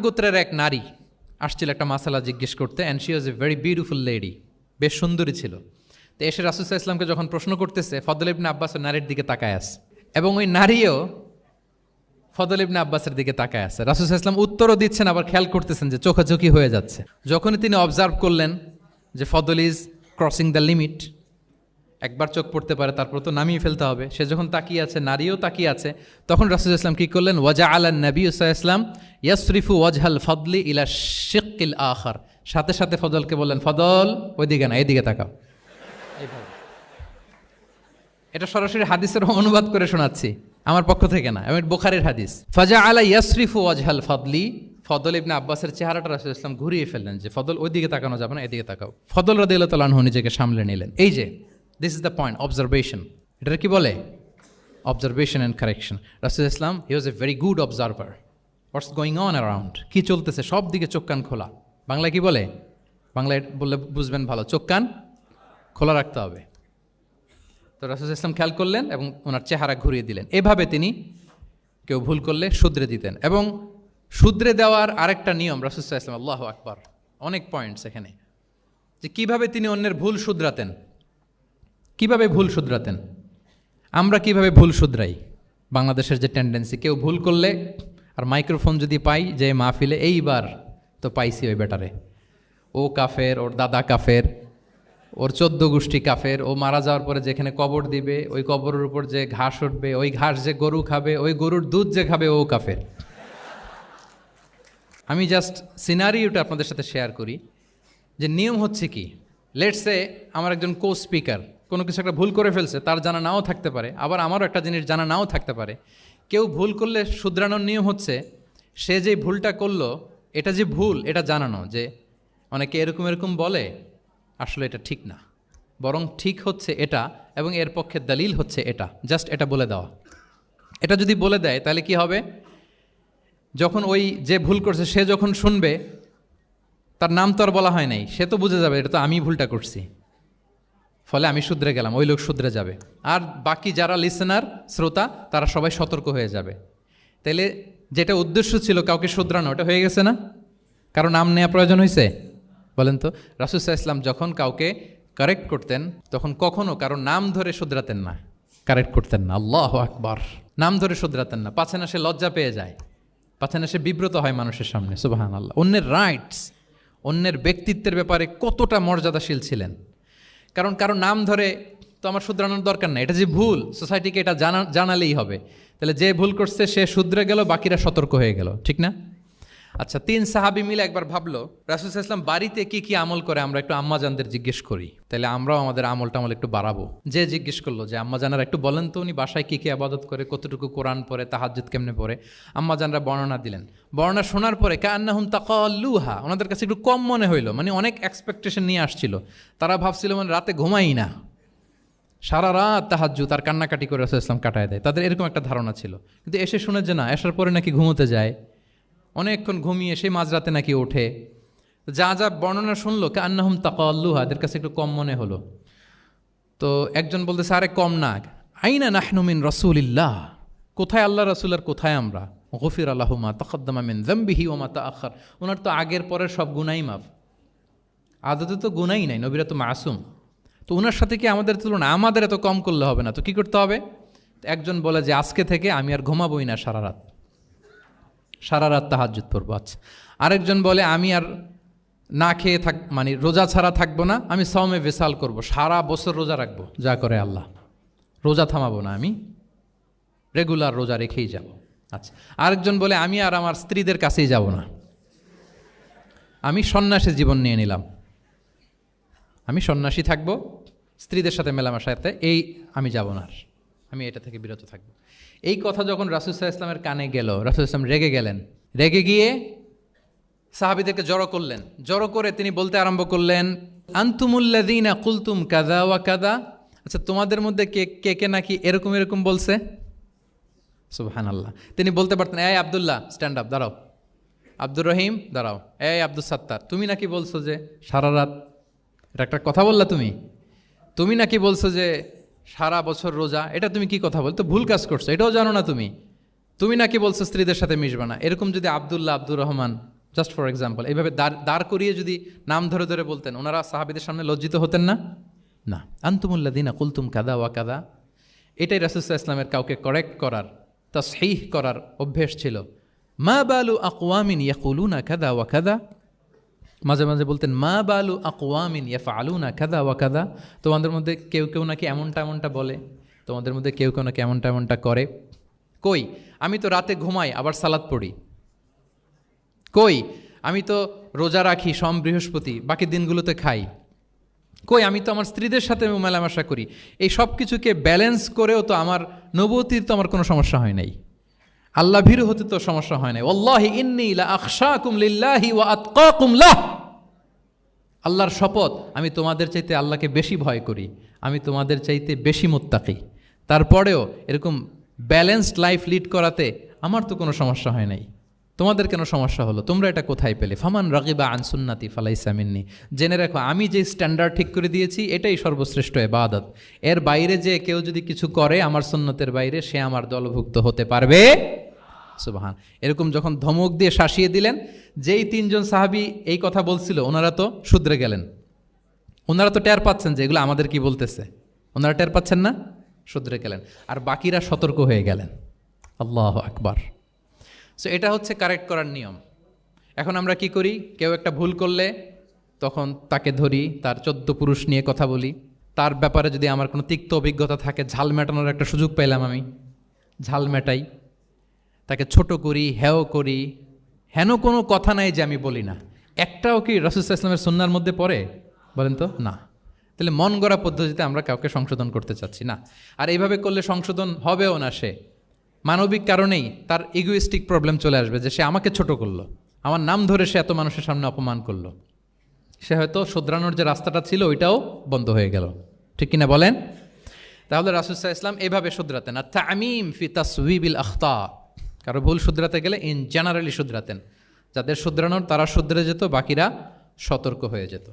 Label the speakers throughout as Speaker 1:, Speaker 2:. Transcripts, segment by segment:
Speaker 1: গোত্রের এক নারী আসছিল একটা মাসালা জিজ্ঞেস করতে, and she was a very beautiful lady, বেশ সুন্দরী ছিল। তো এসে রাসূল সাল্লাল্লাহু আলাইহি ওয়াসাল্লামকে যখন প্রশ্ন করতেছে, ফদল ইবনে আব্বাসের নারীর দিকে তাকায় আছে, এবং ওই নারীও ফদল ইবনে আব্বাসের দিকে তাকায় আছে। রাসূল সাল্লাল্লাহু আলাইহি ওয়াসাল্লাম উত্তরও দিচ্ছেন, আবার খেয়াল করতেছেন যে চোখাচোখি হয়ে যাচ্ছে। যখনই তিনি অবজার্ভ করলেন যে ফদল ইজ ক্রসিং দ্য লিমিট, একবার চোখ পড়তে পারে তারপর তো নামিয়ে ফেলতে হবে, সে যখন তাকিয়ে আছে, নারীও তাকিয়ে আছে, তখন রাসূল সাল্লাল্লাহু আলাইহি ওয়াসাল্লাম কী করলেন? ওয়াজা আলান নবী সাল্লাল্লাহু আলাইহি ওয়াসাল্লাম ইয়াসরিফু ওয়াজহাল ফদলি ইলা শিক্কিল আখার, সাথে সাথে ফদলকে বললেন, ফদল ওইদিকে না, এদিকে তাকাও। এটা সরাসরি হাদিসের অনুবাদ করে শোনাচ্ছি, আমার পক্ষ থেকে না, এবং বুখারীর হাদিস। ফাজা আলা ইয়াসরিফু ওয়াজহাল ফদলি, ফদল ইবনে আব্বাসের চেহারাটা রাসূল সাল্লাল্লাহু আলাইহি ওয়াসাল্লাম ঘুরিয়ে ফেললেন যে ফদল ওইদিকে তাকানো যাবে না, এদিকে তাকাও। ফদল রাদিয়াল্লাহু তাআলা আনহু নিজেকে সামলে নিলেন। এই যে this is the point, observation. এটা কি বলে? Observation and correction. রাসূল ইসলাম he was a very good observer. What's going on around, কী চলতেছে সব দিকে চোখ কান খোলা। বাংলায় কি বলে? বাংলায় বললে বুঝবেন ভালো, চোখ কান খোলা রাখতে হবে। তো রাসূল ইসলাম খেয়াল করলেন এবং ওনার চেহারা ঘুরিয়ে দিলেন। এভাবে তিনি কেউ ভুল করলে শুধরে দিতেন। এবং শুধরে দেওয়ার আরেকটা নিয়ম রাসূল ইসলাম, আল্লাহু আকবার, অনেক পয়েন্টস এখানে, যে কিভাবে তিনি অন্যের ভুল শুধরাতেন। কিভাবে ভুল শুধরাতেন? আমরা কিভাবে ভুল শুধরাই? বাংলাদেশের যে টেন্ডেন্সি, কেউ ভুল করলে আর মাইক্রোফোন যদি পাই যে মাহফিলে, এইবার তো পাইছি ওই বেটারে, ও কাফের, ওর দাদা কাফের, ওর 14 গোষ্ঠী কাফের, ও মারা যাওয়ার পরে যেখানে কবর দিবে ওই কবরের উপর যে ঘাস উঠবে, ওই ঘাস যে গরু খাবে, ওই গরুর দুধ যে খাবে ও কাফের। আমি জাস্ট সিনারিওটা আপনাদের সাথে শেয়ার করি যে নিয়ম হচ্ছে কি। লেটস সে আমার একজন কো স্পিকার কোনো কিছু একটা ভুল করে ফেলছে, তার জানা নাও থাকতে পারে, আবার আমারও একটা জিনিস জানা নাও থাকতে পারে। কেউ ভুল করলে শুধরানোর নিয়ম হচ্ছে সে যে ভুলটা করলো এটা যে ভুল এটা জানানো, যে অনেকে এরকম এরকম বলে, আসলে এটা ঠিক না, বরং ঠিক হচ্ছে এটা এবং এর পক্ষে দলিল হচ্ছে এটা, জাস্ট এটা বলে দেওয়া। এটা যদি বলে দেয় তাহলে কি হবে? যখন ওই যে ভুল করছে সে যখন শুনবে, তার নাম তো আর বলা হয় নাই, সে তো বুঝে যাবে এটা তো আমি ভুলটা করছি, ফলে আমি শুধরে গেলাম, ওই লোক শুধরে যাবে। আর বাকি যারা লিসেনার, শ্রোতা, তারা সবাই সতর্ক হয়ে যাবে। তাইলে যেটা উদ্দেশ্য ছিল কাউকে শুধরানো, ওটা হয়ে গেছে না? কারো নাম নেওয়া প্রয়োজন হয়েছে? বলেন তো। রাসূল সাল্লাল্লাহু আলাইহি ওয়াসাল্লাম যখন কাউকে কারেক্ট করতেন তখন কখনো কারো নাম ধরে শুধরাতেন না, কারেক্ট করতেন না। আল্লাহু আকবার। নাম ধরে শুধরাতেন না, পাছে না সে লজ্জা পেয়ে যায়, পাছে না সে বিব্রত হয় মানুষের সামনে। সুবহানাল্লাহ। অন্যের রাইটস, অন্যের ব্যক্তিত্বের ব্যাপারে কতটা মর্যাদাশীল ছিলেন। কারণ কারো নাম ধরে তো আমার শুধরানোর দরকার নেই, এটা যে ভুল সোসাইটিকে এটা জানালেই হবে। তাহলে যে ভুল করছে সে শুধরে গেল, বাকিরা সতর্ক হয়ে গেল, ঠিক না? আচ্ছা, 3 সাহাবী মিলে একবার ভাবলো রাসূল সাল্লাল্লাহু আলাইহি ওয়াসাল্লাম বাড়িতে কি কি আমল করে, আমরা একটু আম্মাজানদের জিজ্ঞেস করি, তাহলে আমরাও আমাদের আমল টামল একটু বাড়াবো। যে জিজ্ঞেস করলো যে আম্মাজানারা একটু বলেন তো উনি বাসায় কি কি ইবাদত করে, কতটুকু কোরআন পড়ে, তাহাজ্জুদ কেমনে পড়ে। আম্মাজানরা বর্ণনা দিলেন। বর্ণনা শোনার পরে কান্নাহুম তাকাল্লুহা, ওনাদের কাছে একটু কম মনে হইলো, মানে অনেক এক্সপেকটেশন নিয়ে আসছিল। তারা ভাবছিল মানে রাতে ঘুমাই না, সারা রাত তাহাজ্জুদ আর কান্নাকাটি করে রাসূল ইসলাম কাটায় দেয়, তাদের এরকম একটা ধারণা ছিল। কিন্তু এসে শুনে যে না, আসার পরে নাকি ঘুমোতে যায়, অনেকক্ষণ ঘুমিয়ে সেই মাঝরাতে নাকি ওঠে। যা যা বর্ণনা শুনলো কান্নাহুম তাকাল্লুহা, এদের কাছে একটু কম মনে হলো। তো একজন বলতেছে, আরে কম না, আইনা নাহনু মিন রাসূলিল্লাহ, কোথায় আল্লাহ রাসূল আর কোথায় আমরা। গফিরা লাহু মা তাকাদ্দামা মিন যামবিহি ওয়া মা তাআখার, ওনার তো আগের পরের সব গুনাহই মাফ। আদতে তো গুনাহই নাই, নবীরা তো মাসুম। তো ওনার সাথে কি আমাদের তুলনা, আমাদের এত কম করলে হবে না, তো কি করতে হবে? একজন বলে যে আজকে থেকে আমি আর ঘুমাবোই না সারা রাত, সারা রাত তাহাজ্জুদ পড়বো। আচ্ছা, আরেকজন বলে আমি আর না খেয়ে মানে রোজা ছাড়া থাকবো না, আমি সাওমে ভিসাল করব, সারা বছর রোজা রাখবো, যা করে আল্লাহ, রোজা থামাবো না, আমি রেগুলার রোজা রেখেই যাব। আচ্ছা, আরেকজন বলে আমি আর আমার স্ত্রীদের কাছেই যাব না, আমি সন্ন্যাসী জীবন নিয়ে নিলাম, আমি সন্ন্যাসী থাকবো, স্ত্রীদের সাথে মেলামেশাতে এই আমি যাব না, আমি এটা থেকে বিরত থাকবো। এই কথা যখন রাসূল সাল্লাল্লাহু আলাইহি ওয়াসাল্লামের কানে গেল, রাসূল সাল্লাল্লাহু আলাইহি ওয়াসাল্লাম রেগে গেলেন। রেগে গিয়ে সাহাবীদেরকে জড়ো করলেন। জড়ো করে তিনি বলতে আরম্ভ করলেন, আনতুমুল্লাযীনা কুলতুম কাযা ওয়া কাযা, আচ্ছা তোমাদের মধ্যে কে কে নাকি এরকম এরকম বলছে। সুবহানাল্লাহ। তিনি বলতে পারতেন, এই আব্দুল্লাহ স্ট্যান্ড আপ, দাঁড়াও, আব্দুর রহিম দাঁড়াও, এই আব্দুল সাত্তার তুমি নাকি বলছো যে সারা রাত, এটা একটা কথা বললা তুমি, তুমি নাকি বলছো যে সারা বছর রোজা, এটা তুমি কি কথা বলতো, ভুল কাজ করছো, এটাও জানো না তুমি, তুমি নাকি বলছো স্ত্রীদের সাথে মিশবা না, এরকম যদি Abdullah, Abdur Rahman, just for example, এইভাবে দাঁড় করিয়ে যদি নাম ধরে ধরে বলতেন, ওনারা সাহাবীদের সামনে লজ্জিত হতেন না? না। আনতুমুল্লাযীনা কুলতুম কাদা ওয়া কাদা, এটাই রাসূল সাল্লাল্লাহু আলাইহি ওয়াসাল্লামের কাউকে কারেক্ট করার, তাসহিহ করার অভ্যেস ছিল। মা বালু আকওয়ামিন ইয়াকুলুনা কাদা ওয়া কাদা, মাঝে মাঝে বলতেন মা বালু আকওয়ামিন ইয়াফআলুনা কাদা ওয়া কাদা, তোমাদের মধ্যে কেউ কেউ নাকি এমনটা এমনটা বলে, তোমাদের মধ্যে কেউ কেউ নাকি এমনটা এমনটা করে। কই, আমি তো রাতে ঘুমাই আবার সালাত পড়ি। কই, আমি তো রোজা রাখি সোম বৃহস্পতি, বাকি দিনগুলোতে খাই। কই, আমি তো আমার স্ত্রীদের সাথে মেলামেশা করি। এই সব কিছুকে ব্যালেন্স করেও তো আমার নবুয়তির তো আমার কোনো সমস্যা হয় নাই, আল্লাহ ভীরু হতে তো সমস্যা হয় নাই। ওয়াল্লাহি ইন্নী লা আখশাকুম লিল্লাহি ওয়া আতকাকুম লাহ, আল্লাহর শপথ, আমি তোমাদের চাইতে আল্লাহকে বেশি ভয় করি, আমি তোমাদের চাইতে বেশি মুত্তাকি। তারপরেও এরকম ব্যালেন্সড লাইফ লিড করাতে আমার তো কোনো সমস্যা হয় নাই, তোমাদের কেন সমস্যা হলো? তোমরা এটা কোথায় পেলে? ফামান রাগিবা আন সুন্নাতি ফালাইসা মিন্নি। জেনে রাখো, আমি যে স্ট্যান্ডার্ড ঠিক করে দিয়েছি এটাই সর্বশ্রেষ্ঠ ইবাদত। এর বাইরে যে কেউ যদি কিছু করে আমার সুন্নতের বাইরে, সে আমার দলভুক্ত হতে পারবে। সুবহান। এরকম যখন ধমক দিয়ে শাসিয়ে দিলেন, যেই তিনজন সাহাবী এই কথা বলছিল ওনারা তো শুধরে গেলেন। ওনারা তো টের পাচ্ছেন যে এগুলো আমাদের কি বলতেছে, ওনারা টের পাচ্ছেন না, শুধরে গেলেন। আর বাকিরা সতর্ক হয়ে গেলেন। আল্লাহু আকবার। সো এটা হচ্ছে কারেক্ট করার নিয়ম। এখন আমরা কি করি, কেউ একটা ভুল করলে তখন তাকে ধরি, তার 14 পুরুষ নিয়ে কথা বলি, তার ব্যাপারে যদি আমার কোনো তিক্ত অভিজ্ঞতা থাকে, ঝাল মেটানোর একটা সুযোগ পেলাম, আমি ঝাল মেটাই, তাকে ছোট করি, হেয় করি। হেন কোনো কথা নাই যে আমি বলি না। একটাও কি রাসূল সাল্লাল্লাহু আলাইহি ওয়াসাল্লামের সুন্নাহর মধ্যে পড়ে? বলেন তো, না। তাহলে মন গড়া পদ্ধতিতে আমরা কাউকে সংশোধন করতে চাচ্ছি না। আর এইভাবে করলে সংশোধন হবেও না। সে মানবিক কারণেই তার ইগোইস্টিক প্রবলেম চলে আসবে, যে সে আমাকে ছোট করলো, আমার নাম ধরে সে এত মানুষের সামনে অপমান করলো, সে হয়তো শুধরানোর যে রাস্তাটা ছিল ওইটাও বন্ধ হয়ে গেল। ঠিক কিনা বলেন? তাহলে রাসূল সাল্লাল্লাহু আলাইহি ওয়াসাল্লাম এইভাবে শুধরাতেন। আর তামিম ফি তাসওয়িবিল আখতা, কারো ভুল শুধরাতে গেলে ইন জেনারেলি শুধরাতেন। যাদের শুধরানোর তারা শুধরে যেত, বাকিরা সতর্ক হয়ে যেত।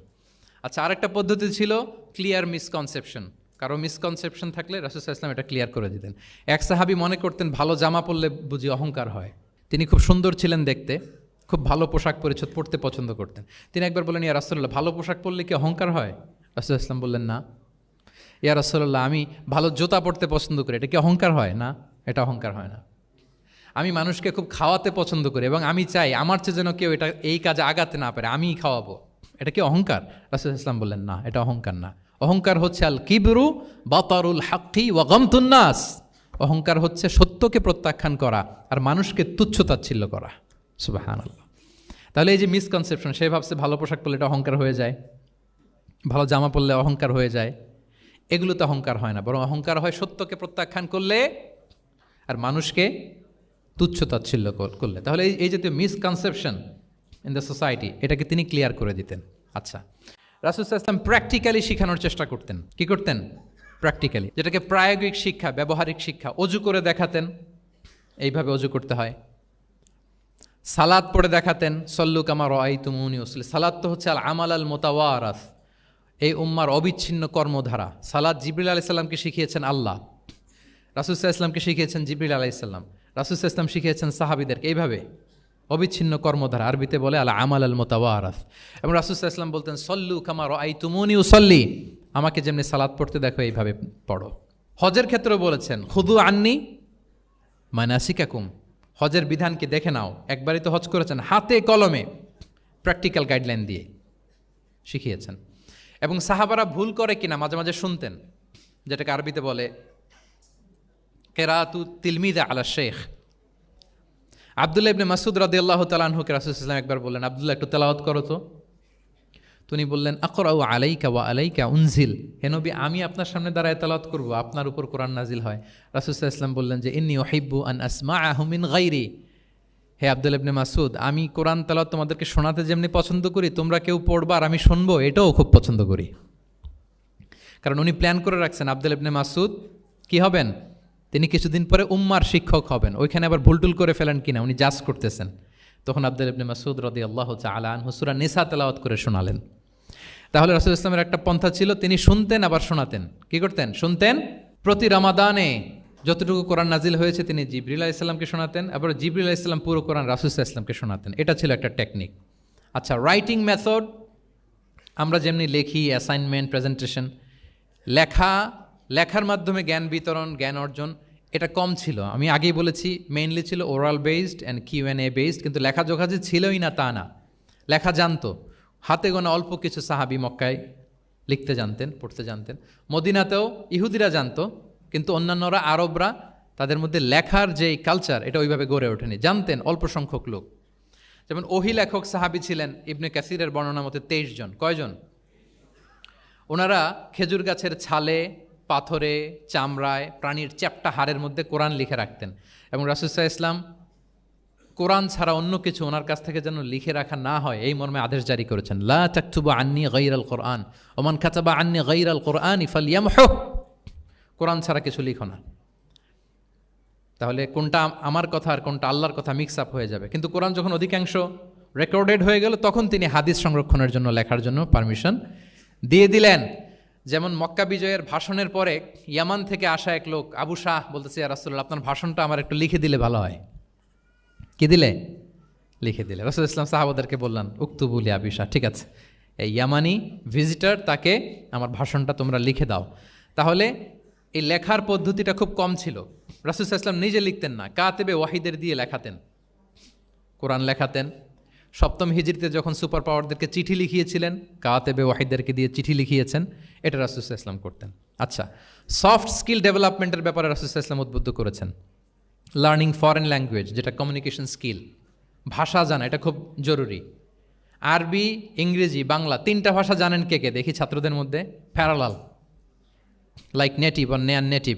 Speaker 1: আচ্ছা, আরেকটা পদ্ধতি ছিল ক্লিয়ার মিসকনসেপশন। কারো মিসকনসেপশন থাকলে রাসূল সাল্লাল্লাহু আলাইহি ওয়াসাল্লাম এটা ক্লিয়ার করে দিতেন। এক সাহাবী মনে করতেন ভালো জামা পরলে বুঝি অহংকার হয়। তিনি খুব সুন্দর ছিলেন দেখতে, খুব ভালো পোশাক পরিচ্ছদ পরতে পছন্দ করতেন। তিনি একবার বললেন, ইয়া রাসূলুল্লাহ, ভালো পোশাক পরলে কি অহংকার হয়? রাসূল সাল্লাল্লাহু আলাইহি ওয়াসাল্লাম বললেন, না। ইয়া রাসূলুল্লাহ, আমি ভালো জুতা পরতে পছন্দ করি, এটা কি অহংকার হয়? না, এটা অহংকার হয় না। আমি মানুষকে খুব খাওয়াতে পছন্দ করি এবং আমি চাই আমার চেয়ে যেন কেউ এটা এই কাজে আগাতে না পারে, আমিই খাওয়াবো, এটা কি অহংকার? রাসূল সাল্লাল্লাহু আলাইহি ওয়াসাল্লাম বললেন, না, এটা অহংকার না। অহংকার হচ্ছে আল কিবরু বাতারুল হাক্কি ওয়া গামতুন নাস। অহংকার হচ্ছে সত্যকে প্রত্যাখ্যান করা আর মানুষকে তুচ্ছ-তাচ্ছিল্য করা। সুবহানাল্লাহ। তাহলে এই যে মিসকনসেপশন, সে ভাবছে ভালো পোশাক পরলে এটা অহংকার হয়ে যায়, ভালো জামা পরলে অহংকার হয়ে যায়, এগুলোতে অহংকার হয় না, বরং অহংকার হয় সত্যকে প্রত্যাখ্যান করলে আর মানুষকে তুচ্ছ-তাচ্ছিল্য করলে। তাহলে এই জাতীয় মিসকনসেপশন ইন দ্য সোসাইটি, এটাকে তিনি ক্লিয়ার করে দিতেন। আচ্ছা, রাসূল সাল্লাল্লাহু আলাইহি ওয়াসাল্লাম প্র্যাকটিক্যালি শেখানোর চেষ্টা করতেন। কি করতেন? প্র্যাকটিক্যালি, যেটাকে প্রায়োগিক শিক্ষা, ব্যবহারিক শিক্ষা। অজু করে দেখাতেন, এইভাবে অজু করতে হয়। সালাত পড়ে দেখাতেন, সল্লু কামা রাআইতুমুনি উসাল্লি। সালাত তো হচ্ছে আল আমাল আল মুতাওয়ারাস, এই উম্মার অবিচ্ছিন্ন কর্মধারা। সালাত জিবরিল আলাইহিস সালামকে শিখিয়েছেন আল্লাহ, রাসূল সাল্লাল্লাহু আলাইহি ওয়াসাল্লামকে শিখিয়েছেন জিবরিল আলাইহিস সালাম, রাসূল সাল্লাল্লাহু আলাইহি ওয়াসাল্লাম শিখিয়েছেন সাহাবীদেরকে। এইভাবে অবিচ্ছিন্ন কর্মধারা, আরবিতে বলে আল আমাল আল মুতাওয়ারাস। এবং রাসূল সাল্লাল্লাহু আলাইহি ওয়াসাল্লাম বলতেন, সল্লু কামা রাআইতুমুনি উসাল্লি, আমাকে যেমনি সালাত পড়তে দেখো এইভাবে পড়ো। হজের ক্ষেত্রেও বলেছেন, খুদু আন্নি মানাসিকাকুম, হজের বিধানকে দেখে নাও। একবারই তো হজ করেছেন, হাতে কলমে প্র্যাকটিক্যাল গাইডলাইন দিয়ে শিখিয়েছেন। এবং সাহাবারা ভুল করে কিনা মাঝে মাঝে শুনতেন, যেটাকে আরবিতে বলে কেরাতু তিলমিদা আলা শেখ। আব্দুল্লাহ ইবনে মাসউদ রাদিয়াল্লাহু তাআলা আনহুকে রাসূল সাল্লাল্লাহু আলাইহি ওয়াসাল্লাম একবার বললেন, আব্দুল্লাহ একটু তেলাওয়াত করো তো। তিনি বললেন, আকরাউ আলাইকা ওয়া আলাইকা উনজিল, হে নবী, আমি আপনার সামনে দাঁড়ায় তেলাওয়াত করব, আপনার উপর কোরআন নাজিল হয়। রাসূল সাল্লাল্লাহু আলাইহি ওয়াসাল্লাম বললেন যে, ইন্নী উহিব্বু আন আসমাআহু মিন গায়রি, হে আব্দুল্লাহ ইবনে মাসউদ, আমি কোরআন তেলাওয়াত তোমাদেরকে শোনাতে যেমনি পছন্দ করি, তোমরা কেউ পড়বা আর আমি শুনবো, এটাও খুব পছন্দ করি। কারণ উনি প্ল্যান করে রাখছেন আব্দুল্লাহ ইবনে মাসউদ কি হবেন, তিনি কিছুদিন পরে উম্মার শিক্ষক হবেন। ওইখানে আবার ভুলটুল করে ফেলেন কিনা উনি জাজ করতেছেন। তখন আব্দুল্লাহ ইবনে মাসউদ রাদিয়াল্লাহু তাআলা আনহু সূরা নিসা তেলাওয়াত করে শোনালেন। তাহলে রাসূল ইসলামের একটা পন্থা ছিল, তিনি শুনতেন আবার শোনাতেন। কি করতেন? শুনতেন। প্রতি রমাদানে যতটুকু কোরআন নাজিল হয়েছে তিনি জিবরিল আলাইহিস সালামকে শোনাতেন, আবার জিবরিল আলাইহিস সালাম পুরো কোরআন রাসূল সাল্লাল্লাহু আলাইহি ওয়াসাল্লামকে শোনাতেন। এটা ছিল একটা টেকনিক। আচ্ছা, রাইটিং মেথড, আমরা যেমনি লেখি, অ্যাসাইনমেন্ট, প্রেজেন্টেশন, লেখার মাধ্যমে জ্ঞান বিতরণ, জ্ঞান অর্জন, এটা কম ছিল। আমি আগেই বলেছি মেইনলি ছিল oral based and Q and A based, কিন্তু লেখাজোখা যে ছিলই না তা না, লেখা জানতো। হাতে গোনা অল্প কিছু সাহাবী মক্কায় লিখতে জানতেন, পড়তে জানতেন। মদিনাতেও ইহুদিরা জানতো, কিন্তু অন্যান্যরা, আরবরা, তাদের মধ্যে লেখার যে কালচার এটা ওইভাবে গড়ে ওঠেনি, জানতেন অল্প সংখ্যক লোক। যেমন ওহী লেখক সাহাবী ছিলেন ইবনে কাসিরের বর্ণনা মতে 23 জন। কয়জন? ওনারা খেজুর গাছের ছালে, পাথরে, চামড়ায়, প্রাণীর চ্যাপ্টা হাড়ের মধ্যে কোরআন লিখে রাখতেন, এবং রাসূল সাল্লাল্লাহু আলাইহি ওয়াসাল্লাম কোরআন ছাড়া অন্য কিছু ওনার কাছ থেকে যেন লিখে রাখা না হয় এই মর্মে আদেশ জারি করেছেন, লা তাকতুবু আন্নী গায়রাল কোরআন ওমান কাতাবা আন্নী গায়রাল কোরআনি ফালইয়ামহু। কোরআন ছাড়া কিছু লিখো না। তাহলে কোনটা আমার কথা আর কোনটা আল্লাহর কথা মিক্স আপ হয়ে যাবে। কিন্তু কোরআন যখন অধিকাংশ রেকর্ডেড হয়ে গেল, তখন তিনি হাদিস সংরক্ষণের জন্য, লেখার জন্য পারমিশন দিয়ে দিলেন। যেমন মক্কা বিজয়ের ভাষণের পরে ইয়ামান থেকে আসা এক লোক আবু শাহ বলতেছে, ইয়া রাসূলুল্লাহ, আপনার ভাষণটা আমার একটু লিখে দিলে ভালো হয়। কি দিলে? লিখে দিলে। রাসূলুল্লাহ সাল্লাল্লাহু আলাইহি ওয়াসাল্লাম সাহাবাদেরকে বললেন, উক্তুবু লি আবি শাহ, ঠিক আছে, এই ইয়ামানি ভিজিটর, তাকে আমার ভাষণটা তোমরা লিখে দাও। তাহলে এই লেখার পদ্ধতিটা খুব কম ছিল। রাসূল সাল্লাল্লাহু আলাইহি ওয়াসাল্লাম নিজে লিখতেন না, কাতেবে ওয়াহিদের দিয়ে লেখাতেন, কোরআন লেখাতেন। সপ্তম হিজরিতে যখন সুপার পাওয়ারদেরকে চিঠি লিখিয়েছিলেন, কাতেবে ওয়াহিদদেরকে দিয়ে চিঠি লিখিয়েছেন, এটা রাসূল সাল্লাল্লাহু আলাইহি ওয়াসাল্লাম করতেন। আচ্ছা, সফট স্কিল ডেভেলপমেন্টের ব্যাপারে রাসূল সাল্লাল্লাহু আলাইহি ওয়াসাল্লাম উদ্বুদ্ধ করেছেন। লার্নিং ফরেন ল্যাঙ্গুয়েজ, যেটা কমিউনিকেশন স্কিল, ভাষা জানা, এটা খুব জরুরি। আরবি, ইংরেজি, বাংলা, 3টা ভাষা জানেন কে কে? দেখি ছাত্রদের মধ্যে প্যারালাল, লাইক নেটিভ আর নেয়ার নেটিভ,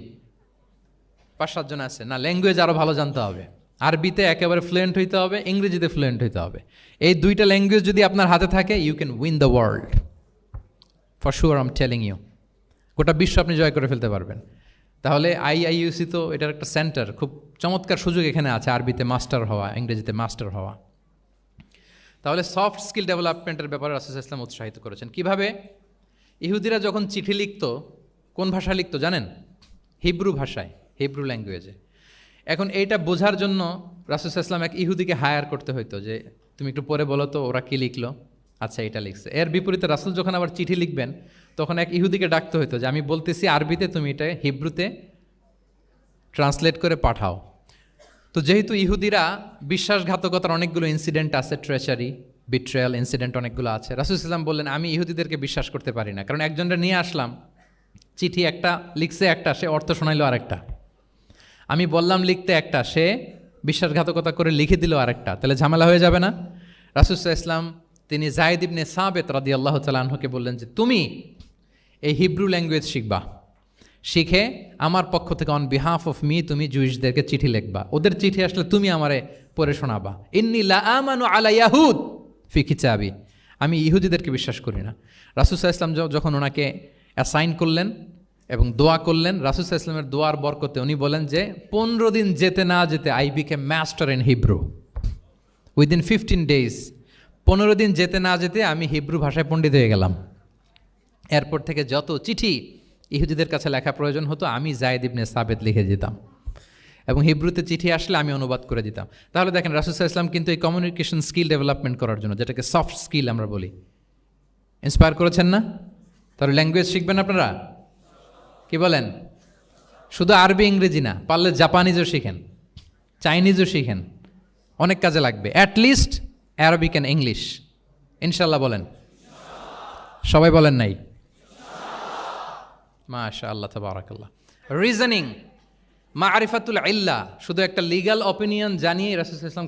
Speaker 1: 5-7 জন আছে না? ল্যাঙ্গুয়েজ আরও ভালো জানতে হবে। আরবিতে একেবারে ফ্লুয়েন্ট হইতে হবে, ইংরেজিতে ফ্লুয়েন্ট হইতে হবে। এই 2টা ল্যাঙ্গুয়েজ যদি আপনার হাতে থাকে, you can win the world for sure, I am telling you. গোটা বিশ্ব আপনি জয় করে ফেলতে পারবেন। তাহলে আইআইইউসি তো এটার একটা সেন্টার, খুব চমৎকার সুযোগ এখানে আছে আরবিতে মাস্টার হওয়া, ইংরেজিতে মাস্টার হওয়া। তাহলে সফট স্কিল ডেভেলপমেন্টের ব্যাপারে রাসূল সাল্লাল্লাহু আলাইহি ওয়াসাল্লাম উৎসাহিত করেছেন। কিভাবে? ইহুদিরা যখন চিঠি লিখত, কোন ভাষা লিখত জানেন? হিব্রু ভাষায়, হিব্রু ল্যাঙ্গুয়েজে। এখন এইটা বোঝার জন্য রাসূল সাল্লাল্লাহু আলাইহি ওয়াসাল্লাম এক ইহুদিকে হায়ার করতে হইতো, যে তুমি একটু পরে বলো তো ওরা কি লিখলো। আচ্ছা, এটা লিখছে। এর বিপরীতে রাসূল যখন আবার চিঠি লিখবেন, তখন এক ইহুদিকে ডাকতে হইতো, যে আমি বলতেছি আরবিতে, তুমি এটা হিব্রুতে ট্রান্সলেট করে পাঠাও। তো যেহেতু ইহুদিরা বিশ্বাসঘাতকতার অনেকগুলো ইনসিডেন্ট আছে, ট্রেচারি, বিট্রেয়াল ইনসিডেন্ট অনেকগুলো আছে, রাসূল সাল্লাল্লাহু আলাইহি ওয়াসাল্লাম বললেন, আমি ইহুদিদেরকে বিশ্বাস করতে পারি না, কারণ একজনটা নিয়ে আসলাম, চিঠি একটা লিখছে একটা, সে অর্থ শোনাইলো আরেকটা। আমি বললাম লিখতে একটা, সে বিশ্বাসঘাতকতা করে লিখে দিল আরেকটা, তাহলে ঝামেলা হয়ে যাবে না? রাসূল সাল্লাল্লাহু আলাইহি ওয়াসাল্লাম তিনি যায়েদ ইবনে সাবিত রাদিয়াল্লাহু তাআলা আনহুকে বললেন যে তুমি এই হিব্রু ল্যাঙ্গুয়েজ শিখবা, শিখে আমার পক্ষ থেকে অন বিহাফ অফ মি তুমি জুইশদেরকে চিঠি লিখবা, ওদের চিঠি আসলে তুমি আমারে পড়ে শোনাবা। ইন্নী লা আমানু আলা ইয়াহুদ ফি কিতাবি, আমি ইহুদিদেরকে বিশ্বাস করি না। রাসূল সাল্লাল্লাহু আলাইহি ওয়াসাল্লাম যখন ওনাকে অ্যাসাইন করলেন এবং দোয়া করলেন, রাসূল সাল্লাল্লাহু আলাইহি ওয়াসাল্লামের দোয়ার বরকতে উনি বলেন যে 15 দিন যেতে না যেতে I became master in Hebrew within 15 days। 15 দিন যেতে না যেতে আমি হিব্রু ভাষায় পণ্ডিত হয়ে গেলাম। এরপর থেকে যত চিঠি ইহুদিদের কাছে লেখা প্রয়োজন হতো, আমি যায়েদ ইবনে সাবিত লিখে দিতাম, এবং হিব্রুতে চিঠি আসলে আমি অনুবাদ করে দিতাম। তাহলে দেখেন রাসূল সাল্লাল্লাহু আলাইহি ওয়াসাল্লাম কিন্তু এই কমিউনিকেশন স্কিল ডেভেলপমেন্ট করার জন্য, যেটাকে সফট স্কিল আমরা বলি, ইন্সপায়ার করেছেন না? তাহলে ল্যাঙ্গুয়েজ শিখবেন আপনারা, কি বলেন? শুধু আরবি ইংরেজি না, পারলে জাপানিজও শিখেন, চাইনিজও শিখেন, অনেক কাজে লাগবে। অ্যাটলিস্ট অ্যারাবিক অ্যান্ড ইংলিশ, ইনশাল্লাহ বলেন। সবাই বলেন নাই? মাশাআল্লাহ, তাবারাকাল্লাহ। রিজনিং, মারিফাতুল ইল্লাহ, শুধু একটা লিগ্যাল অপিনিয়ন জানিয়ে রাসূল সাল্লাল্লাহু আলাইহি ওয়াসাল্লাম